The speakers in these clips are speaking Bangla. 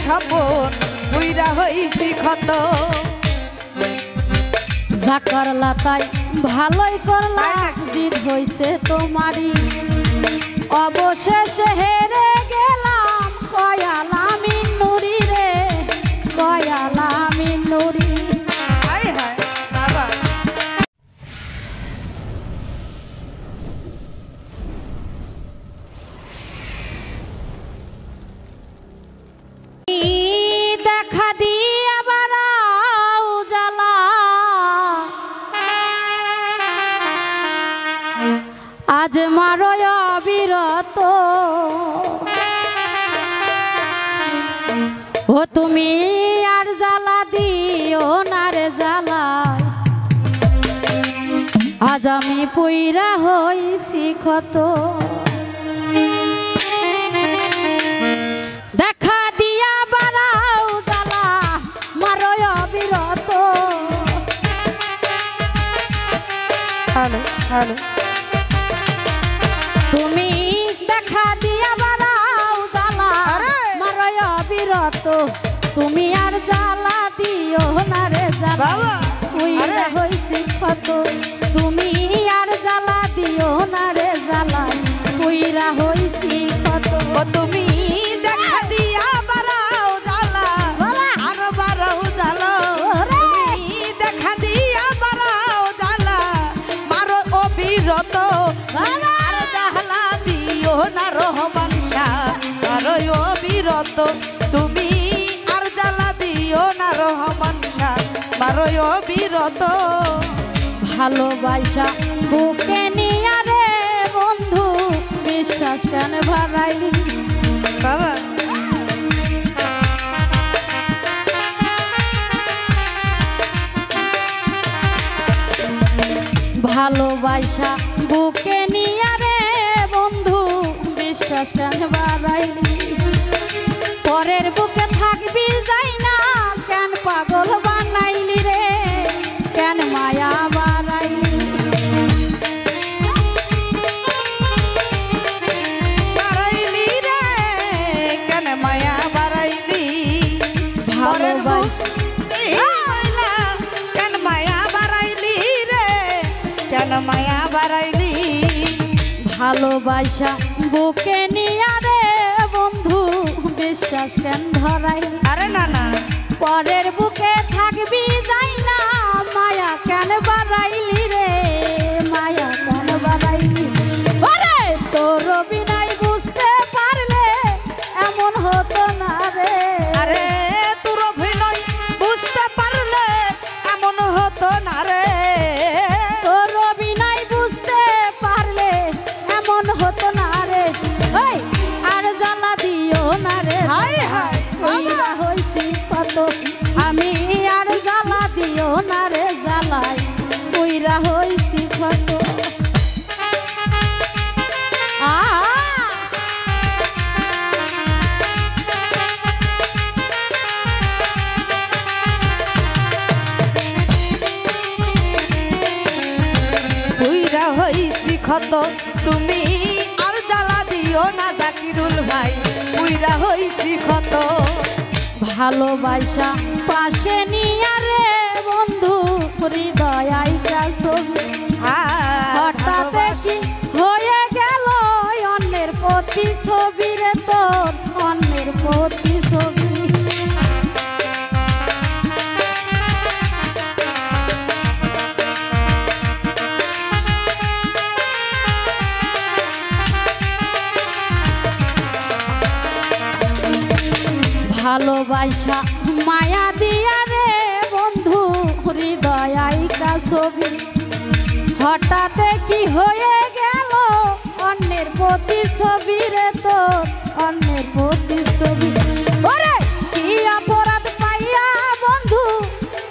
স্বপন পুইরা হইছি ক্ষত। যা করলা তাই ভালোই করলা, জিদ হইছে তোমারই, অবশেষে হেরে গেলাম কয়ালা মিনুরি রে, কয়ালা মিনুরি। হায় হায় বাবা। দেখা দিয়া বাড়াও জ্বালা, আজ মারো অবিরত, ও তুমি আর জ্বালা দিও না রে জ্বালা, আজ আমি পুইরা হইছি ক্ষত। দেখা দিয়া বাড়াও জ্বালা, মারো অবিরত। Hello hello. তুমি দেখা দিয়া বাড়াও জ্বালা, মারো অবিরত, তুমি আর জ্বালা দিও না রে জ্বালা, পুইরা হইছি ক্ষত। তুমি আর জ্বালা দিও না রে জ্বালা, পুইরা হইছি ক্ষত। তুমি দেখা দিয়া বাড়াও জ্বালা, আরো বাড়াও জ্বালা। তুমি দেখা দিয়া বাড়াও জ্বালা, মারো অবিরত, আর জ্বালা দিও না রহমান শাহ, মারো অবিরত। তুমি আর জ্বালা দিও না রহমান শাহ, মারো অবিরত। ভালোবাসা বুকে নিয়া রে বন্ধু, বিশ্বাস কেন ভারাইলি বাবা। ভালোবাসা বুকে নিয়া রে বন্ধু, বিশ্বাস কেন ভারাইলি, পরের বুকে থাকবি যাই না, কেন পাগল বানাইলি রে, কেন মায়া বাড়াইলি। বাড়াইলি রে কেন মায়া বাড়াইলি, ভালোবাসা কেন মায়া বাড়াইলি রে, কেন মায়া বাড়াইলি। ভালোবাসা বুকে নিয়া রে বন্ধু, বিশ্বাস কেন ধরাইলি। আরে না না, পরের বুকে থাকবি যাই না, মায়া কেন বাড়াইলি রে, মায়া কেন বাড়াইলি। আরে তোর বিনাই বুঝতে পারলে এমন হতো না রে, আরে তোর অভিনয় বুঝতে পারলে এমন হতো না রে, তোর বিনাই বুঝতে পারলে এমন হতো না রে। এই আর জ্বালা দিও না রে, হায় হায় পুইরা হইছি ক্ষত। আমি আর জ্বালা দিও না রে জ্বালাই, পুইরা হইছি ক্ষত। পুইরা হইছি ক্ষত। তুমি আর জ্বালা দিও না জাকিরুল ভাই, পুইরা হইছি ক্ষত। ভালোবাসা পাশে নিয়া রে বন্ধু, হৃদয় আইকা ছবি, হঠাৎ কি হয়ে গেল অন্যের প্রতি ছবি রে তোর, অন্যের প্রতি ছবি। ভালোবাসা মায়া দিয়া রে বন্ধু, হৃদয় আইকা ছবি, হঠাৎ কি হয়ে গেল অন্যের প্রতি ছবি রে তোর, অন্যের প্রতি ছবি। ওরে কি অপরাধ পাইয়া বন্ধু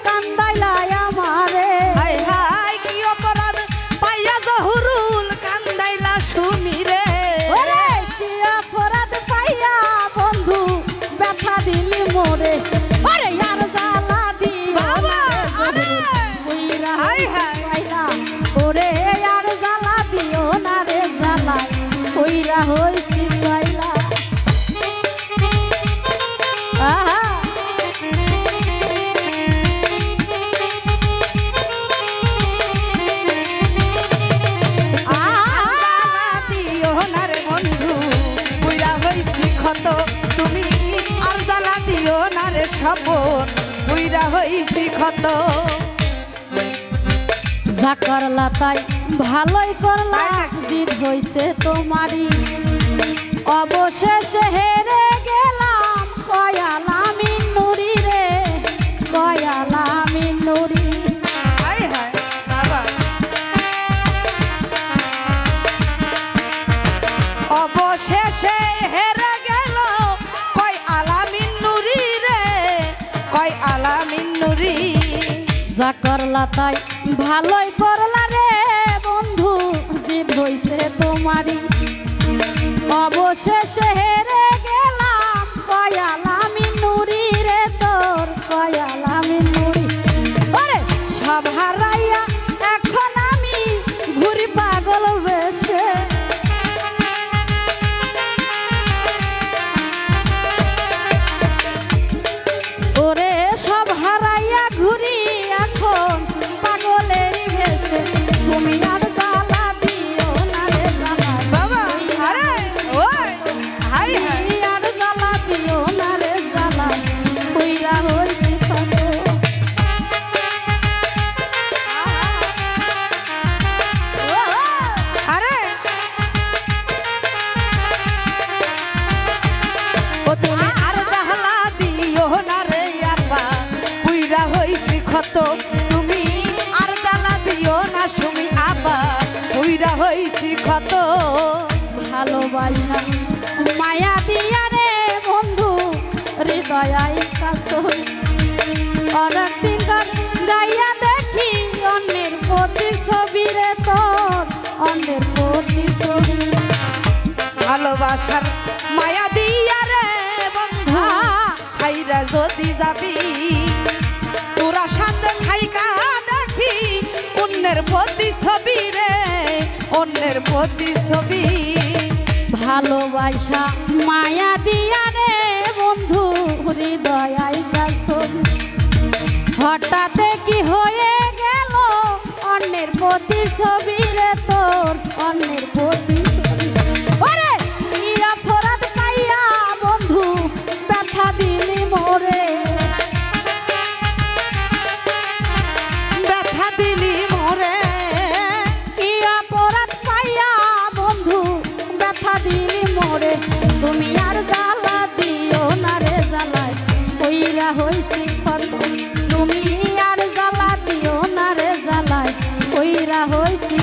কান্দাইলাই আমারে, হায় হায় কি অপরাধ পাইয়া জহুরুল কান্দাইলা সুমি রে, ওরে কি অপরাধ পাইয়া বন্ধু ব্যথা দিলি মোরে। আরে আর জ্বালা দি বাবা, আরে পুইরা হায় হায় পাইলা, ওরে আর জ্বালা দিও না রে জ্বালা, পুইরা হইছি পাইলা। স্বপন পুইরা হইছি ক্ষত। যা করলা তাই ভালোই করলা, জিদ হইছে তোমারই, অবশেষে হেরে গেলাম কয়ালা মিন্নুরি রে, কয়ালা মিন্নুরি। হায় হায় বাবা, অবশেষে হেরে গেল কয় আলামিন নুরি রে, কয় আলামিন নুরি। যা করলা তাই ভালোই করলা রে বন্ধু, জিদ হইছে তোমারই, অবশেষে হেরে গেলাম কয়ালা মিন্নুরি রে, তোর কয়ালা মিন্নুরি। ওরে সব হারাইয়া এখন আমি ঘুরি পাগল বেশে, ওরে সব হারাইয়া ঘুরি এখন পাগলের ভেসে। তুমি আর জ্বালা দিও না রে জ্বালা বাবা আরে ওই হায় হায়, তুমি আর জ্বালা দিও না রে জ্বালা, কইরা হইছি কত। আরে ও তুমি আর জ্বালা দিও না রে আপা, পুইরা হইছি ক্ষত। তুমি আর জ্বালা দিও না সুমি আপা, পুইরা হইছি ক্ষত। ভালোবাসা মায়া দিয়া রে বন্ধু, হৃদয় কাছই অনেকদিন গাইয়া দেখি অন্যের প্রতি ছবি রে, তোর অন্যের প্রতি ছবি। ভালোবাসার মায়া দিয়া রে বন্ধু, ছাইরা যদি যাবি তোরা সাথে খাইকা দেখি অন্যের প্রতি ছবি রে, অন্যের প্রতি ছবি। ভালোবাসা মায়া দিয়া রে বন্ধু, হৃদয় ছবি। হঠাৎ কি হয়ে গেল অন্যের প্রতি ছবি রে, তোর অন্যের প্রতি ছবি। ওরে কি অপরাধ পাইয়া বন্ধু ব্যথা দিলি মোরে, ব্যথা দিলি মোরে, কি অপরাধ পাইয়া বন্ধু ব্যথা দিলি মোরে। তুমি আর জ্বালা দিও না রে জ্বালায় কইরা হইছি ক্ষত, তুমি আর জ্বালা দিও না রে জ্বালায় কইরা হইছি